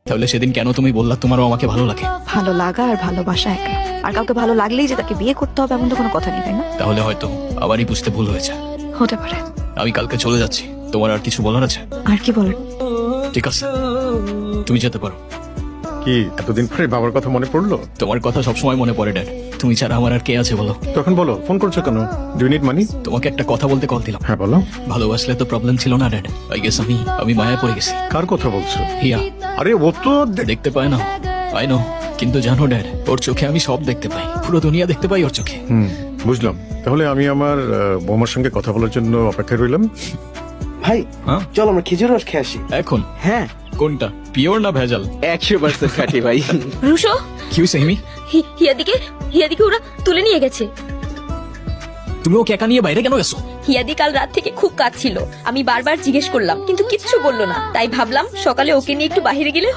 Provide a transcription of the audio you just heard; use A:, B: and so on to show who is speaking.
A: তাহলে সেদিন কেন তুমি বললা তোমারও আমাকে ভালো লাগে?
B: ভালো লাগা আর ভালোবাসা একা। আর কাউকে ভালো লাগলেই যে তাকে বিয়ে করতে হবে এমন তো কোনো কথা নেই, তাই না?
A: তাহলে হয়তো আবারই বুঝতে ভুল হয়েছে।
B: হতে পারে।
A: আমি কালকে চলে যাচ্ছি, তোমার আর কিছু বলার আছে?
B: আর কি বলার?
A: ঠিক আছে, তুমি যেতে পারো।
C: কি এতদিন পরে বাবার কথা মনে পড়লো?
A: তোমার কথা সবসময় মনে পড়ে ড্যাড। তুমি ছাড়া আমার আর কে আছে বলো?
C: তখন বলো, ফোন করছো কেন? Do you need money?
A: তোমাকে একটা কথা বলতে কল দিলাম।
C: হ্যাঁ বলো।
A: ভালোবাসলে তো প্রবলেম ছিল না ড্যাড। আই গেস আমি মায়ায় পড়ে গেছি।
C: কার কথা বলছো?
A: হিয়া।
C: আরে ও তো
A: দেখতে পায় না, আই নো, কিন্তু জানো ড্যাড, ওর চোখে আমি সব দেখতে পাই, পুরো দুনিয়া দেখতে পাই ওর চোখে।
C: বুঝলাম। তাহলে আমি আমার বৌমার সঙ্গে কথা বলার জন্য অপেক্ষায় রইলাম।
D: ভাই
A: হ্যাঁ?
D: চল আমরা খেজুর রস খেয়ে আসি।
A: এখন
D: হ্যাঁ
A: কোনটা, পিওর না ভেজাল?
D: 100% খাঁটি ভাই।
E: রুশো,
A: কি হয়েছে হিমি?
E: হিয়াদিকে ওরা তুলে নিয়ে গেছে।
A: তুমি ওকে একা নিয়ে বাইরে কেন গেছো?
E: হিয়াদি কাল রাত থেকে খুব কাঁদছিল। আমি বারবার জিজ্ঞেস করলাম কিন্তু কিচ্ছু বললো না। তাই ভাবলাম সকালে ওকে নিয়ে একটু বাইরে গেলে